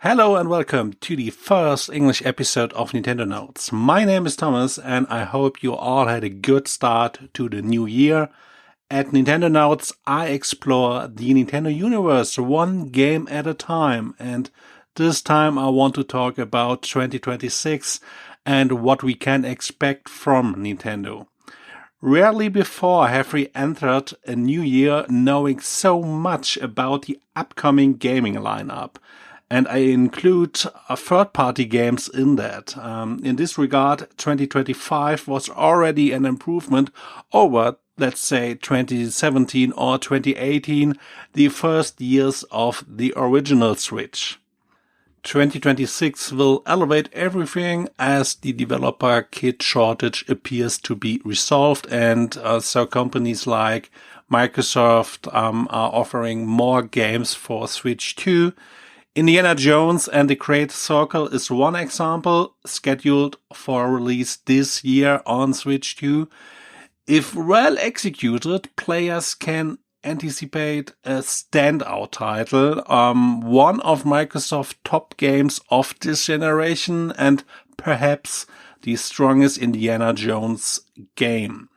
Hello and welcome to the first English episode of Nintendonauts. My name is Thomas and I hope you all had a good start to the new year. At Nintendonauts, I explore the Nintendo universe one game at a time, and this time I want to talk about 2026 and what we can expect from Nintendo. Rarely before have we entered a new year knowing so much about the upcoming gaming lineup. And I include third-party games in that. In this regard, 2025 was already an improvement over, let's say, 2017 or 2018, the first years of the original Switch. 2026 will elevate everything as the developer kit shortage appears to be resolved, and so companies like Microsoft are offering more games for Switch 2. Indiana Jones and the Great Circle is one example, scheduled for release this year on Switch 2. If well executed, players can anticipate a standout title, one of Microsoft's top games of this generation and perhaps the strongest Indiana Jones game.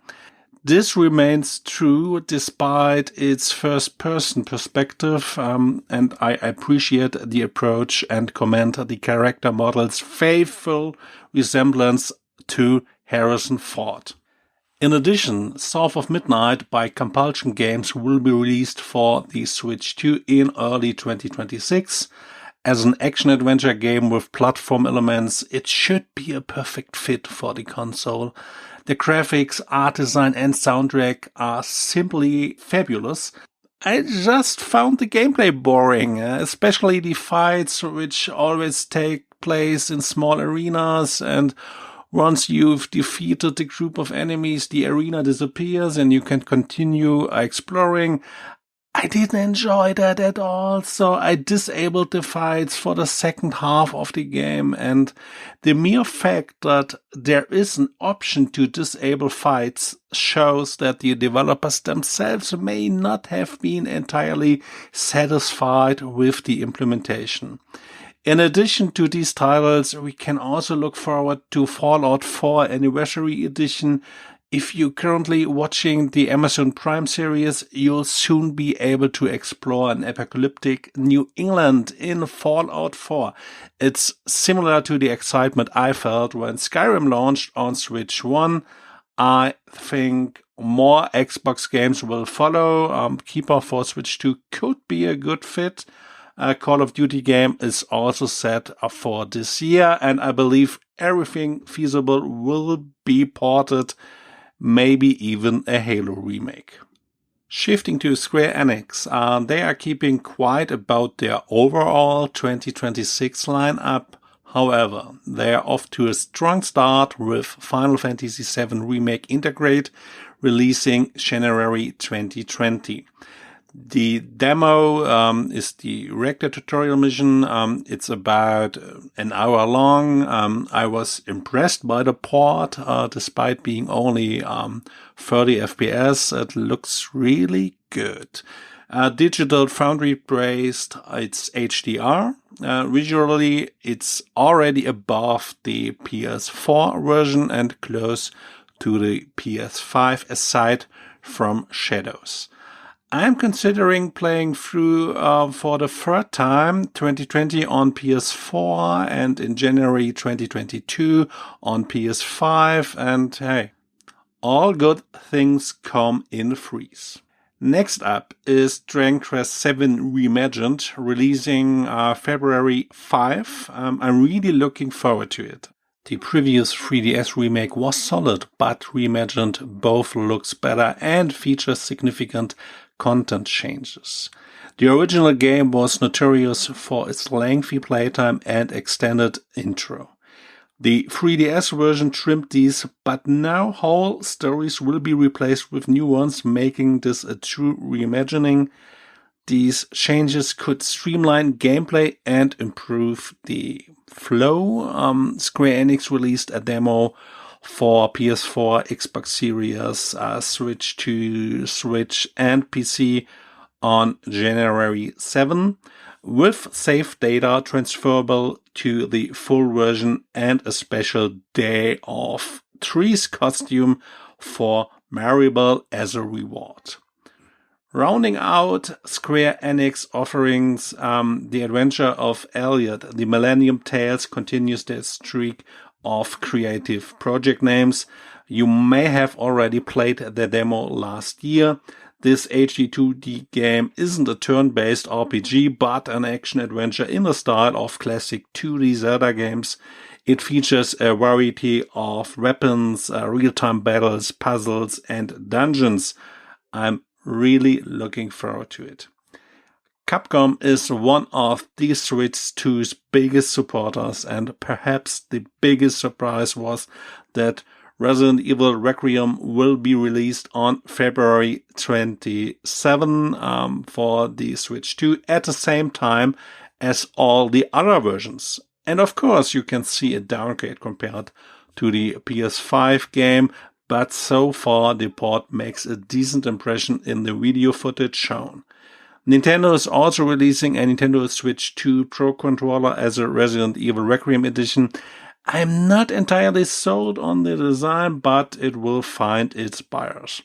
This remains true despite its first-person perspective, and I appreciate the approach and commend the character model's faithful resemblance to Harrison Ford. In addition, South of Midnight by Compulsion Games will be released for the Switch 2 in early 2026. As an action-adventure game with platform elements, it should be a perfect fit for the console. The graphics, art design and soundtrack are simply fabulous. I just found the gameplay boring, especially the fights, which always take place in small arenas, and once you've defeated the group of enemies, the arena disappears and you can continue exploring. I didn't enjoy that at all, so I disabled the fights for the second half of the game, and the mere fact that there is an option to disable fights shows that the developers themselves may not have been entirely satisfied with the implementation. In addition to these titles, we can also look forward to Fallout 4 Anniversary Edition. If you're currently watching the Amazon Prime series, you'll soon be able to explore an apocalyptic New England in Fallout 4. It's similar to the excitement I felt when Skyrim launched on Switch 1. I think more Xbox games will follow. Keeper for Switch 2 could be a good fit. A Call of Duty game is also set for this year, and I believe everything feasible will be ported, maybe even a Halo remake. Shifting to Square Enix, they are keeping quiet about their overall 2026 lineup. However, they are off to a strong start with Final Fantasy VII Remake Integrate releasing January 2020. The demo is the Reactor tutorial mission. It's about an hour long. I was impressed by the port, despite being only 30 FPS. It looks really good. Digital Foundry based, it's HDR. Visually, it's already above the PS4 version and close to the PS5 aside from shadows. I'm considering playing through for the third time 2020 on PS4 and in January 2022 on PS5, and hey, all good things come in threes. Next up is Dragon Quest VII Reimagined, releasing February 5. I'm really looking forward to it. The previous 3DS remake was solid, but Reimagined both looks better and features significant content changes. The original game was notorious for its lengthy playtime and extended intro. The 3DS version trimmed these, but now whole stories will be replaced with new ones, making this a true reimagining. These changes could streamline gameplay and improve the flow. Square Enix released a demo for PS4, Xbox Series, Switch 2, Switch and PC on January 7. with save data transferable to the full version and a special Day of Trees costume for Maribel as a reward. Rounding out Square Enix offerings, The Adventure of Elliot, The Millennium Tales continues their streak of creative project names. You may have already played the demo last year. This HD 2D game isn't a turn-based RPG, but an action-adventure in the style of classic 2D Zelda games. It features a variety of weapons, real-time battles, puzzles, and dungeons. I'm really looking forward to it. Capcom is one of the Switch 2's biggest supporters, and perhaps the biggest surprise was that Resident Evil Requiem will be released on February 27 for the Switch 2 at the same time as all the other versions. And of course, you can see a downgrade compared to the PS5 game, but so far the port makes a decent impression in the video footage shown. Nintendo is also releasing a Nintendo Switch 2 Pro controller as a Resident Evil Requiem edition. I'm not entirely sold on the design, but it will find its buyers.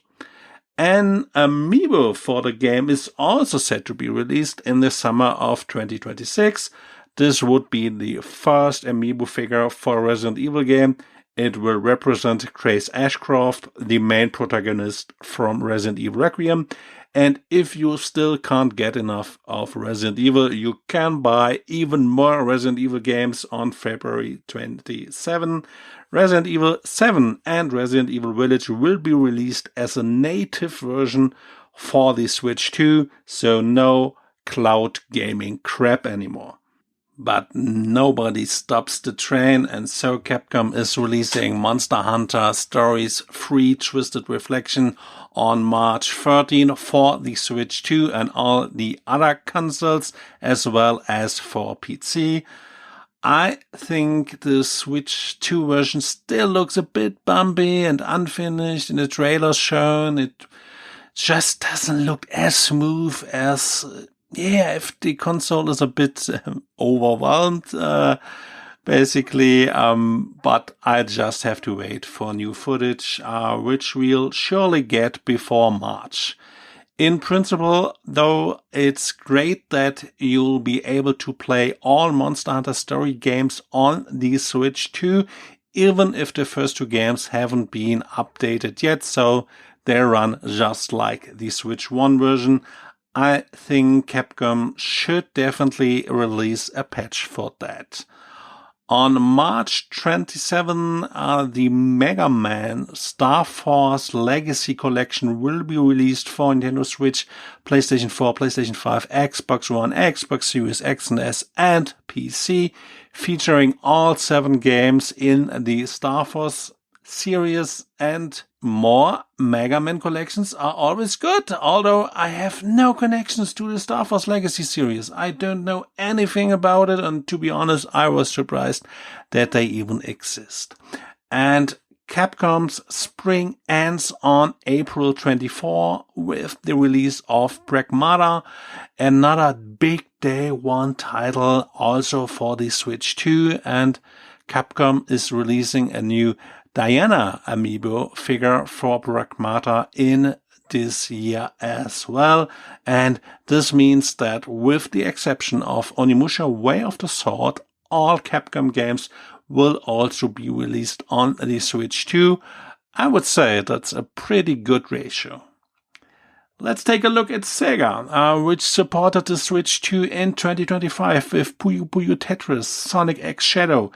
An amiibo for the game is also set to be released in the summer of 2026. This would be the first amiibo figure for a Resident Evil game. It will represent Grace Ashcroft, the main protagonist from Resident Evil Requiem. And if you still can't get enough of Resident Evil, you can buy even more Resident Evil games on February 27. Resident Evil 7 and Resident Evil Village will be released as a native version for the Switch 2, so no cloud gaming crap anymore. But nobody stops the train, and so Capcom is releasing Monster Hunter Stories 3 Twisted Reflection on March 13 for the Switch 2 and all the other consoles, as well as for PC. I think the Switch 2 version still looks a bit bumpy and unfinished in the trailers shown. It just doesn't look as smooth as... if the console is a bit overwhelmed, basically, but I just have to wait for new footage, which we'll surely get before March. In principle, though, it's great that you'll be able to play all Monster Hunter Story games on the Switch 2, even if the first two games haven't been updated yet, so they run just like the Switch 1 version. I think Capcom should definitely release a patch for that. On March 27, the Mega Man Star Force Legacy Collection will be released for Nintendo Switch, PlayStation 4, PlayStation 5, Xbox One, Xbox Series X and S, and PC, featuring all 7 games in the Star Force series, and more Mega Man collections are always good, although I have no connections to the Star Force Legacy series. I don't know anything about it, and to be honest, I was surprised that they even exist. And Capcom's spring ends on April 24 with the release of Pragmata, another big day one title also for the Switch 2, and Capcom is releasing a new Diana amiibo figure for Pragmata in this year as well, and this means that with the exception of Onimusha Way of the Sword, all Capcom games will also be released on the Switch 2. I would say that's a pretty good ratio. Let's take a look at Sega, which supported the Switch 2 in 2025 with Puyo Puyo Tetris, Sonic X Shadow,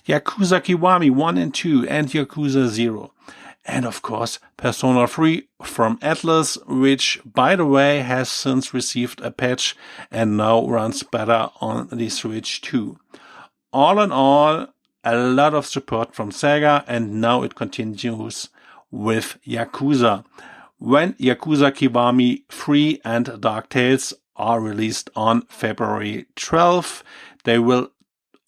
Yakuza Kiwami 1 and 2, and Yakuza 0. And of course, Persona 3 from Atlas, which, by the way, has since received a patch and now runs better on the Switch 2. All in all, a lot of support from Sega, and now it continues with Yakuza. When Yakuza Kiwami 3 and Dark Tales are released on February 12th, they will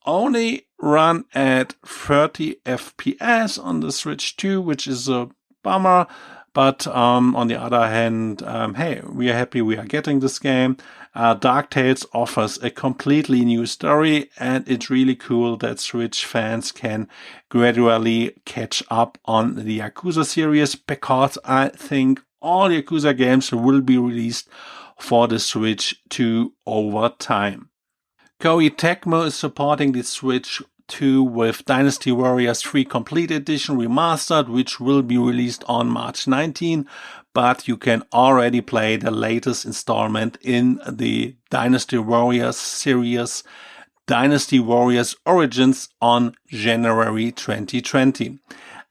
only run at 30 FPS on the Switch 2, which is a bummer, But on the other hand, hey, we are happy we are getting this game. Dark Tales offers a completely new story, and it's really cool that Switch fans can gradually catch up on the Yakuza series, because I think all Yakuza games will be released for the Switch 2 over time. Koei Tecmo is supporting the Switch 2 with Dynasty Warriors 3 Complete Edition Remastered, which will be released on March 19, but you can already play the latest installment in the Dynasty Warriors series, Dynasty Warriors Origins, on January 2020.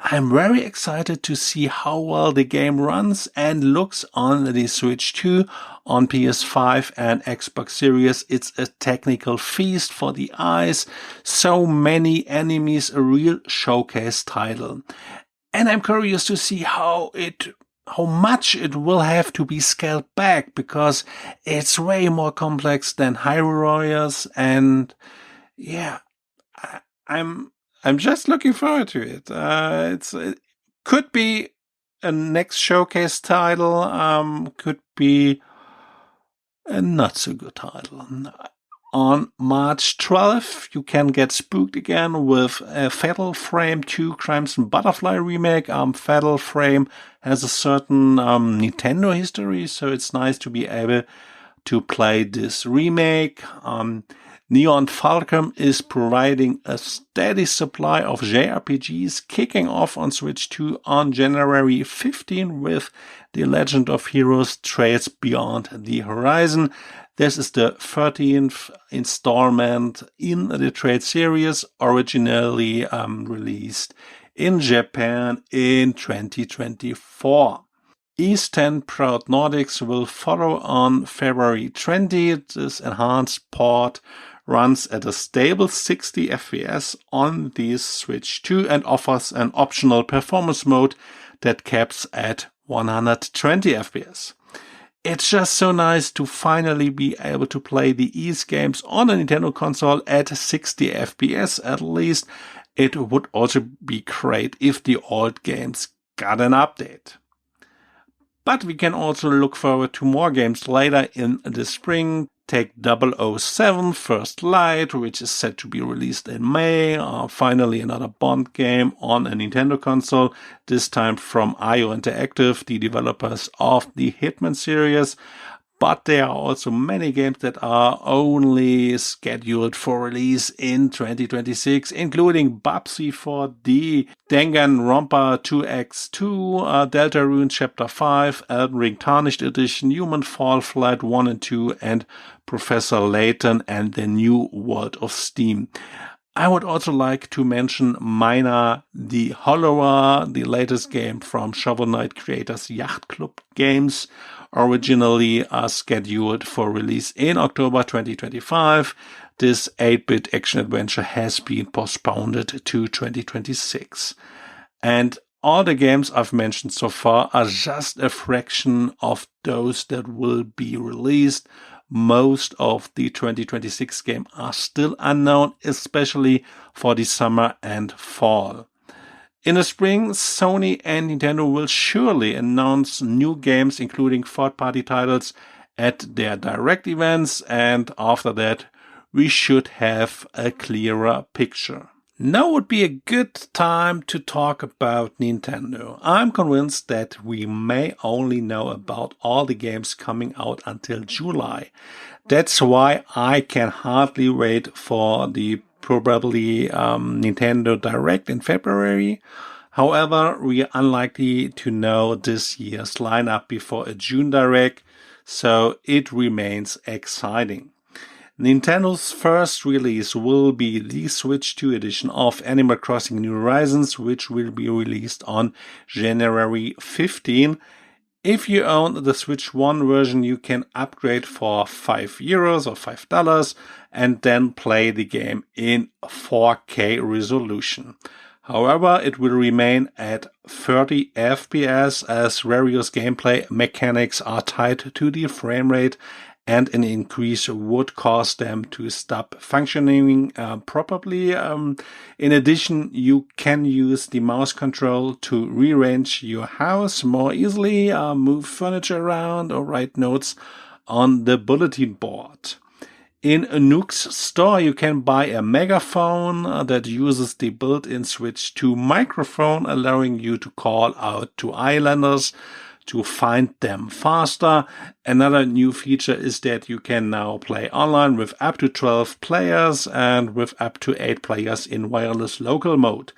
I'm very excited to see how well the game runs and looks on the Switch 2, on PS5 and Xbox Series. It's a technical feast for the eyes. So many enemies, a real showcase title. And I'm curious to see how much it will have to be scaled back, because it's way more complex than Hyrule Warriors, and yeah, I'm just looking forward to it. It could be a next showcase title, could be a not so good title. On March 12th, you can get spooked again with a Fatal Frame 2 Crimson Butterfly remake. Fatal Frame has a certain Nintendo history, so it's nice to be able to play this remake. Neon Falcon is providing a steady supply of JRPGs, kicking off on Switch 2 on January 15 with The Legend of Heroes Trails Beyond the Horizon. This is the 13th installment in the Trail series, originally released in Japan in 2024. East 10 Proud Nordics will follow on February 20th. This enhanced port runs at a stable 60 FPS on the Switch 2 and offers an optional performance mode that caps at 120 FPS. It's just so nice to finally be able to play the East games on a Nintendo console at 60 FPS at least. It would also be great if the old games got an update. But we can also look forward to more games later in the spring. Take 007 First Light, which is set to be released in May. Finally, another Bond game on a Nintendo console, this time from IO Interactive, the developers of the Hitman series. But there are also many games that are only scheduled for release in 2026, including Babsy 4D, Danganronpa 2X2, Deltarune Chapter 5, Elden Ring Tarnished Edition, Human Fall Flight 1 and 2, and Professor Layton and the New World of Steam. I would also like to mention Mina the Hollower, the latest game from Shovel Knight creators Yacht Club Games, originally scheduled for release in October 2025. This 8-bit action-adventure has been postponed to 2026. And all the games I've mentioned so far are just a fraction of those that will be released. Most of the 2026 games are still unknown, especially for the summer and fall. In the spring, Sony and Nintendo will surely announce new games, including third-party titles, at their direct events, and after that, we should have a clearer picture. Now would be a good time to talk about Nintendo. I'm convinced that we may only know about all the games coming out until July. That's why I can hardly wait for the probably Nintendo Direct in February. However, we are unlikely to know this year's lineup before a June Direct, so it remains exciting. Nintendo's first release will be the Switch 2 edition of Animal Crossing New Horizons, which will be released on January 15. If you own the Switch 1 version, you can upgrade for €5 or $5 and then play the game in 4K resolution. However, it will remain at 30 FPS as various gameplay mechanics are tied to the frame rate and an increase would cause them to stop functioning properly. In addition, you can use the mouse control to rearrange your house more easily, move furniture around, or write notes on the bulletin board. In Nook's store, you can buy a megaphone that uses the built-in Switch 2 microphone, allowing you to call out to islanders to find them faster. Another new feature is that you can now play online with up to 12 players and with up to 8 players in wireless local mode.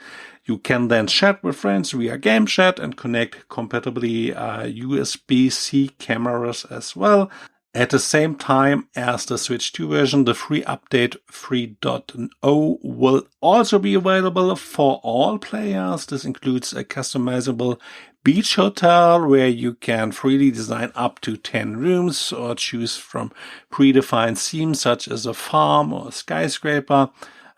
You can then chat with friends via game chat and connect compatibly USB-C cameras as well. At the same time as the Switch 2 version, the free update 3.0 will also be available for all players. This includes a customizable beach hotel where you can freely design up to 10 rooms or choose from predefined themes such as a farm or a skyscraper.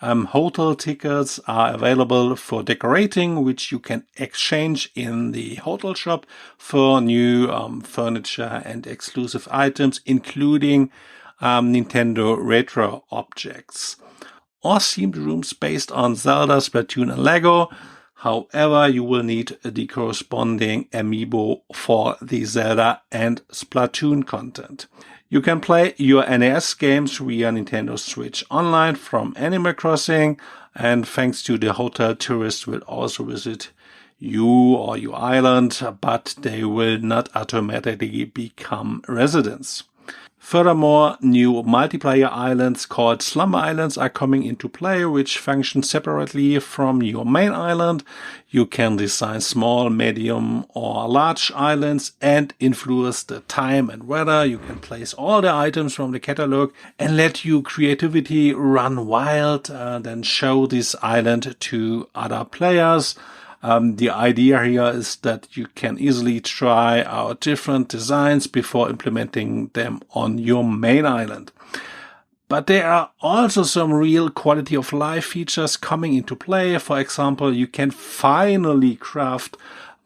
Hotel tickets are available for decorating, which you can exchange in the hotel shop for new furniture and exclusive items, including Nintendo retro objects, or themed rooms based on Zelda, Splatoon, and Lego. However, you will need the corresponding amiibo for the Zelda and Splatoon content. You can play your NES games via Nintendo Switch Online from Animal Crossing, and thanks to the hotel, tourists will also visit you or your island, but they will not automatically become residents. Furthermore, new multiplayer islands called Slumber Islands are coming into play, which function separately from your main island. You can design small, medium, or large islands and influence the time and weather. You can place all the items from the catalog and let your creativity run wild, then show this island to other players. The idea here is that you can easily try out different designs before implementing them on your main island. But there are also some real quality of life features coming into play. For example, you can finally craft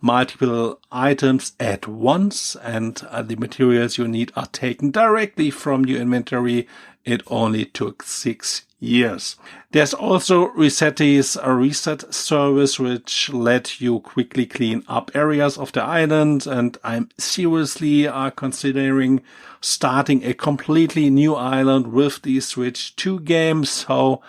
multiple items at once, and the materials you need are taken directly from your inventory. It only took 6 years. There's also Resetty's a reset service which let you quickly clean up areas of the island, and I'm seriously considering starting a completely new island with the Switch 2 game, so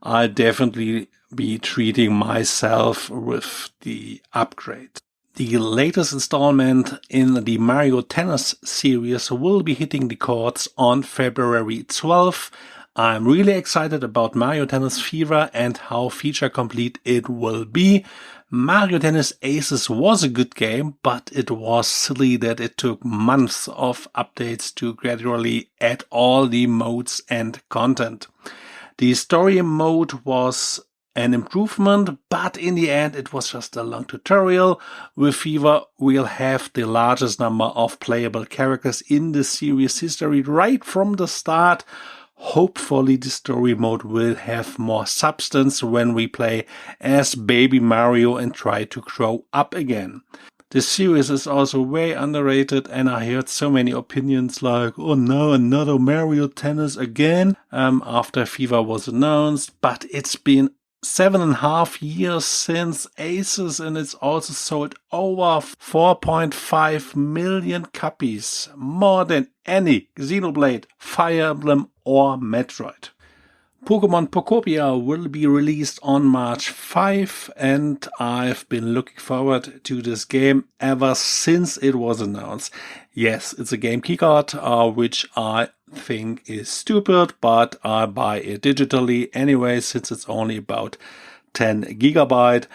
I'll definitely be treating myself with the upgrade. The latest installment in the Mario Tennis series will be hitting the courts on February 12th. I'm really excited about Mario Tennis Fever and how feature complete it will be. Mario Tennis Aces was a good game, but it was silly that it took months of updates to gradually add all the modes and content. The story mode was an improvement, but in the end it was just a long tutorial. With Fever, we'll have the largest number of playable characters in the series history right from the start. Hopefully the story mode will have more substance when we play as baby Mario and try to grow up again. The series is also very underrated, and I heard so many opinions like, oh no, another Mario Tennis again, after Fever was announced, but it's been 7.5 years since Aces, and it's also sold over 4.5 million copies, more than any Xenoblade, Fire Emblem or Metroid. Pokemon Pokopia will be released on March 5, and I've been looking forward to this game ever since it was announced. Yes, it's a game keycard, which I think is stupid, but I buy it digitally anyway since it's only about 10 gigabyte.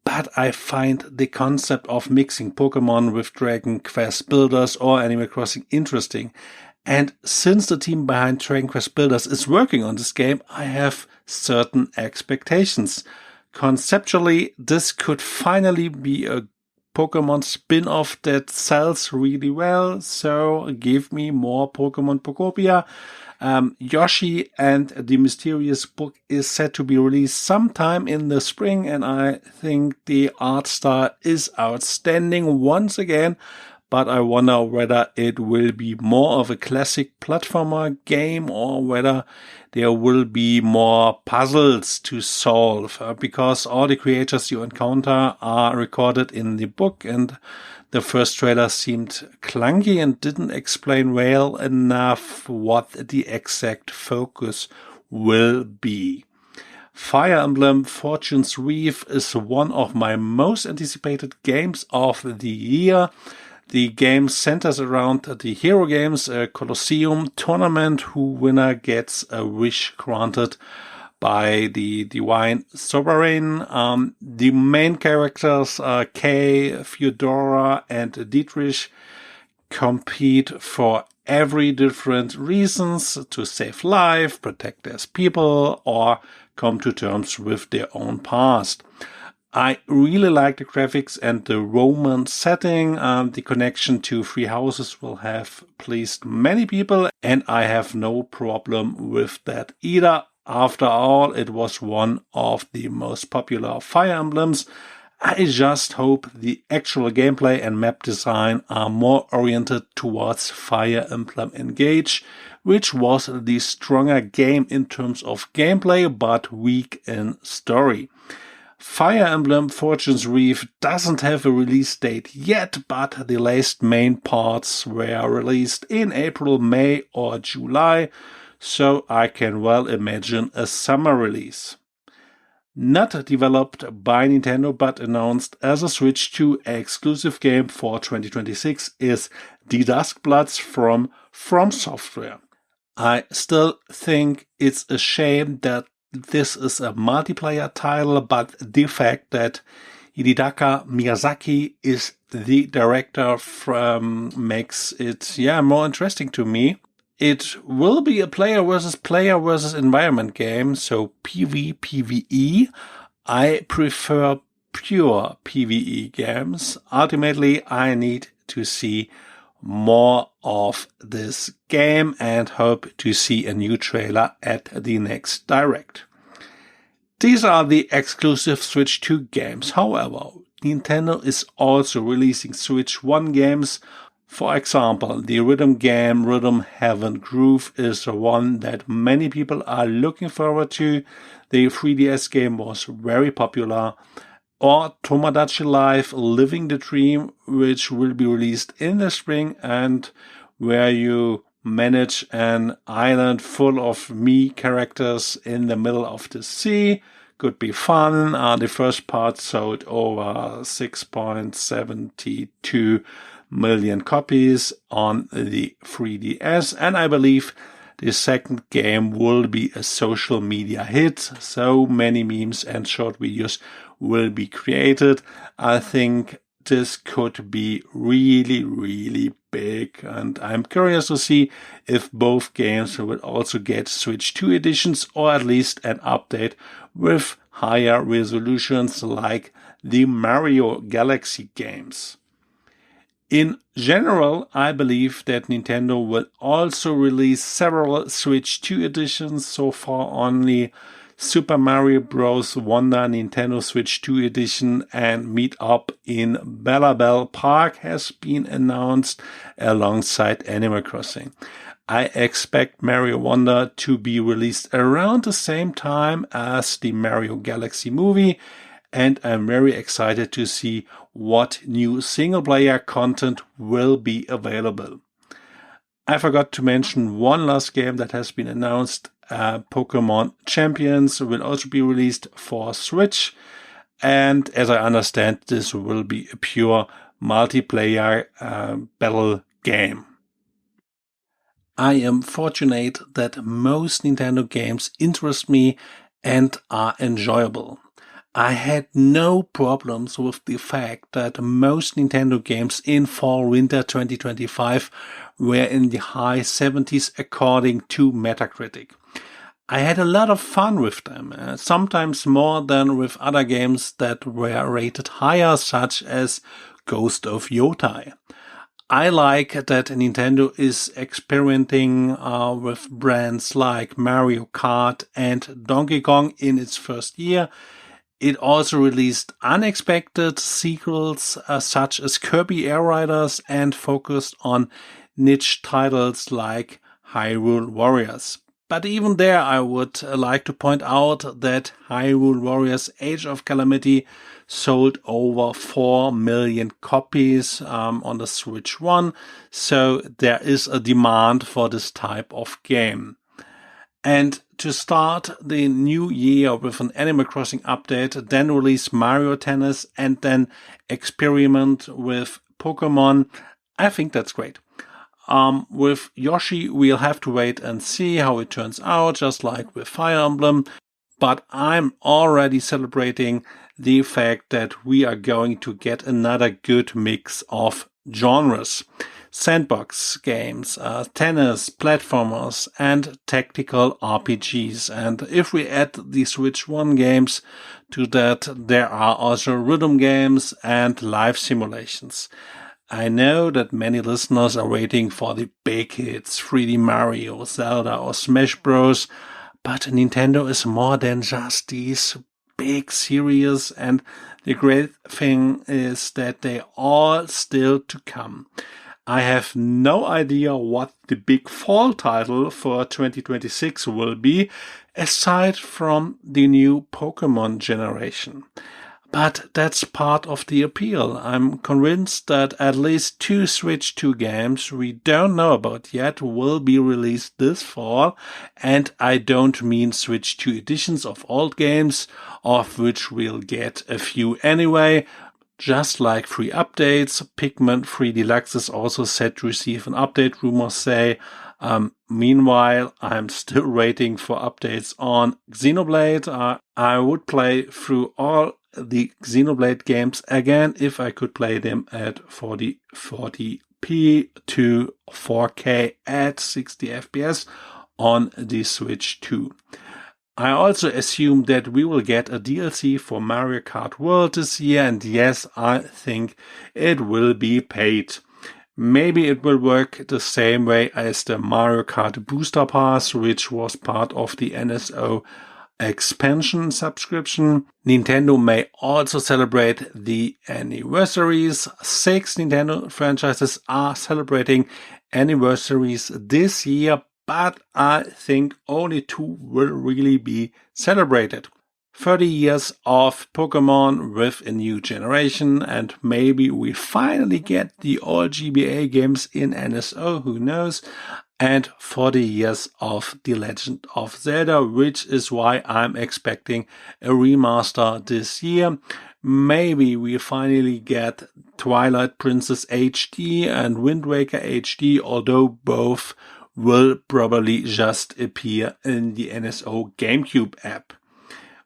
But I find the concept of mixing Pokemon with Dragon Quest Builders or Animal Crossing interesting. And since the team behind Dragon Quest Builders is working on this game, I have certain expectations. Conceptually, this could finally be a Pokemon spin-off that sells really well, so give me more Pokemon Pokopia. Yoshi and the Mysterious Book is set to be released sometime in the spring, and I think the art style is outstanding once again. but I wonder whether it will be more of a classic platformer game or whether there will be more puzzles to solve, because all the creatures you encounter are recorded in the book, and the first trailer seemed clunky and didn't explain well enough what the exact focus will be. Fire Emblem Fortune's Reef is one of my most anticipated games of the year. The game centers around the Hero Games Colosseum tournament, whose winner gets a wish granted by the Divine Sovereign. The main characters, Kay, Theodora, and Dietrich, compete for every different reasons: to save life, protect their people, or come to terms with their own past. I really like the graphics and the Roman setting. The connection to Three Houses will have pleased many people, and I have no problem with that either. After all, it was one of the most popular Fire Emblems. I just hope the actual gameplay and map design are more oriented towards Fire Emblem Engage, which was the stronger game in terms of gameplay but weak in story. Fire Emblem Fortune's Reef doesn't have a release date yet, but the last main parts were released in April, May or July, so I can well imagine a summer release. Not developed by Nintendo but announced as a Switch 2 exclusive game for 2026 is The Duskbloods from Software. I still think it's a shame that this is a multiplayer title, but the fact that Hidetaka Miyazaki is the director makes it more interesting to me. It will be a player versus environment game, so PvPvE. I prefer pure PvE games. Ultimately, I need to see more of this game and hope to see a new trailer at the next Direct. These are the exclusive Switch 2 games. However, Nintendo is also releasing Switch 1 games. For example, the rhythm game Rhythm Heaven Groove is one that many people are looking forward to. The 3DS game was very popular. Or Tomodachi Life Living the Dream, which will be released in the spring and where you manage an island full of Mii characters in the middle of the sea. Could be fun. The first part sold over 6.72 million copies on the 3DS, and I believe the second game will be a social media hit. So many memes and short videos will be created. I think this could be really, really big, and I'm curious to see if both games will also get Switch 2 editions or at least an update with higher resolutions like the Mario Galaxy games. In general, I believe that Nintendo will also release several Switch 2 editions. So far, only Super Mario Bros. Wonder Nintendo Switch 2 Edition and Meet Up in Bellabelle Park has been announced alongside Animal Crossing. I expect Mario Wonder to be released around the same time as the Mario Galaxy movie, and I'm very excited to see what new single-player content will be available. I forgot to mention one last game that has been announced. Pokemon Champions will also be released for Switch, and as I understand, this will be a pure multiplayer battle game. I am fortunate that most Nintendo games interest me and are enjoyable. I had no problems with the fact that most Nintendo games in fall-winter 2025 were in the high 70s according to Metacritic. I had a lot of fun with them, sometimes more than with other games that were rated higher, such as Ghost of Yotai. I like that Nintendo is experimenting with brands like Mario Kart and Donkey Kong in its first year, It also released unexpected sequels such as Kirby Air Riders and focused on niche titles like Hyrule Warriors. But even there, I would like to point out that Hyrule Warriors Age of Calamity sold over 4 million copies on the Switch 1, so there is a demand for this type of game. And to start the new year with an Animal Crossing update, then release Mario Tennis, and then experiment with Pokemon, I think that's great. With Yoshi, we'll have to wait and see how it turns out, just like with Fire Emblem. But I'm already celebrating the fact that we are going to get another good mix of genres. Sandbox games, tennis, platformers, and tactical RPGs. And if we add the Switch 1 games to that, there are also rhythm games and live simulations. I know that many listeners are waiting for the big hits, 3D Mario, Zelda, or Smash Bros., but Nintendo is more than just these big series, and the great thing is that they all still to come. I have no idea what the big fall title for 2026 will be, aside from the new Pokemon generation. But that's part of the appeal. I'm convinced that at least 2 Switch 2 games we don't know about yet will be released this fall, and I don't mean Switch 2 editions of old games, of which we'll get a few anyway. Just like free updates, Pikmin 3 Deluxe is also set to receive an update, rumors say. Meanwhile, I'm still waiting for updates on Xenoblade. I would play through all the Xenoblade games again if I could play them at 40p to 4K at 60 FPS on the Switch 2. I also assume that we will get a DLC for Mario Kart World this year, and yes, I think it will be paid. Maybe it will work the same way as the Mario Kart Booster Pass, which was part of the NSO expansion subscription. Nintendo may also celebrate the anniversaries. 6 Nintendo franchises are celebrating anniversaries this year, but I think only 2 will really be celebrated. 30 years of Pokemon with a new generation, and maybe we finally get the old GBA games in NSO, who knows, and 40 years of The Legend of Zelda, which is why I'm expecting a remaster this year. Maybe we finally get Twilight Princess HD and Wind Waker HD, although both will probably just appear in the NSO GameCube app.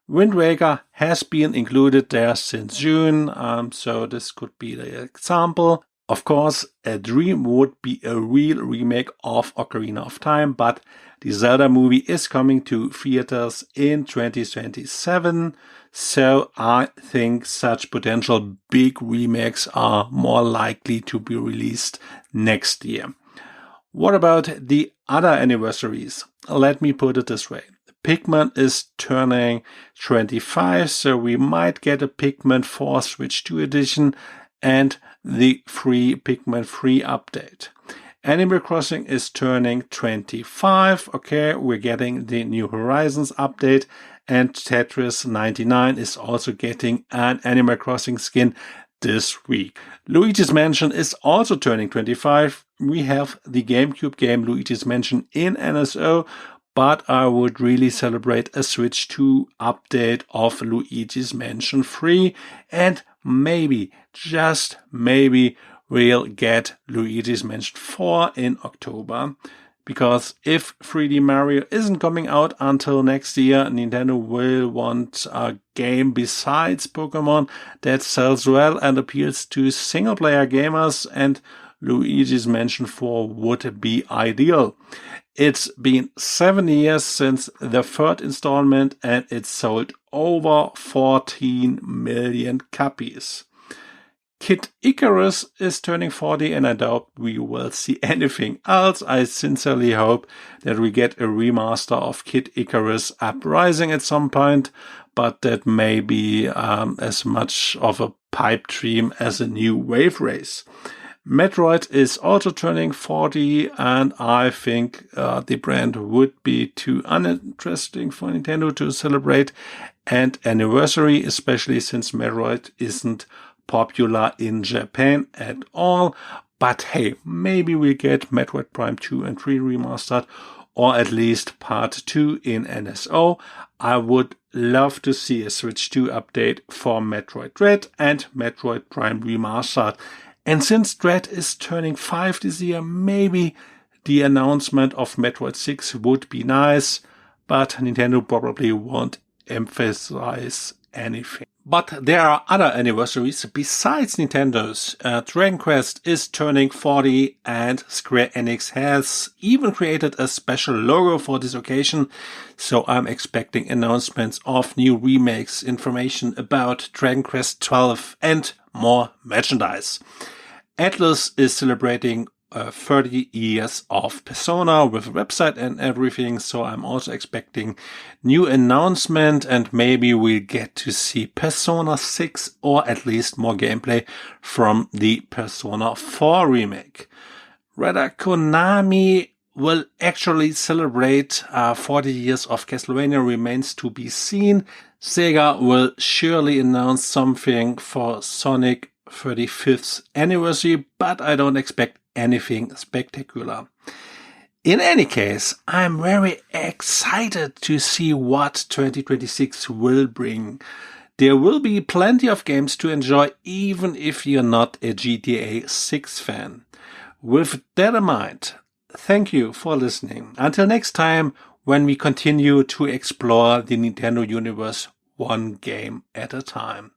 Wind Waker has been included there since June, so this could be the example. Of course, a dream would be a real remake of Ocarina of Time, but the Zelda movie is coming to theaters in 2027, so I think such potential big remakes are more likely to be released next year. What about the other anniversaries? Let me put it this way. Pikmin is turning 25, so we might get a Pikmin 4 Switch 2 edition and the free Pikmin 3 update. Animal Crossing is turning 25. Okay, we're getting the New Horizons update, and Tetris 99 is also getting an Animal Crossing skin this week. Luigi's Mansion is also turning 25. We have the GameCube game Luigi's Mansion in NSO, but I would really celebrate a Switch 2 update of Luigi's Mansion 3, and maybe, just maybe, we'll get Luigi's Mansion 4 in October. Because if 3D Mario isn't coming out until next year, Nintendo will want a game besides Pokemon that sells well and appeals to single-player gamers, and Luigi's Mansion 4 would be ideal. It's been 7 years since the third installment, and it sold over 14 million copies. Kid Icarus is turning 40, and I doubt we will see anything else. I sincerely hope that we get a remaster of Kid Icarus Uprising at some point, but that may be as much of a pipe dream as a new Wave Race. Metroid is also turning 40, and I think the brand would be too uninteresting for Nintendo to celebrate an anniversary, especially since Metroid isn't popular in Japan at all. But hey, maybe we get Metroid Prime 2 and 3 remastered, or at least Part 2 in NSO. I would love to see a Switch 2 update for Metroid Dread and Metroid Prime Remastered. And since Dread is turning 5 this year, maybe the announcement of Metroid 6 would be nice, but Nintendo probably won't emphasize anything. But there are other anniversaries besides Nintendo's. Dragon Quest is turning 40, and Square Enix has even created a special logo for this occasion. So I'm expecting announcements of new remakes, information about Dragon Quest 12, and more merchandise. Atlus is celebrating 30 years of Persona with a website and everything, so I'm also expecting new announcement, and maybe we'll get to see Persona 6 or at least more gameplay from the Persona 4 remake. Rather, Konami will actually celebrate 40 years of Castlevania remains to be seen. Sega will surely announce something for Sonic 35th anniversary, but I don't expect anything spectacular. In any case, I'm very excited to see what 2026 will bring. There will be plenty of games to enjoy, even if you're not a GTA 6 fan. With that in mind, thank you for listening. Until next time, when we continue to explore the Nintendo universe one game at a time.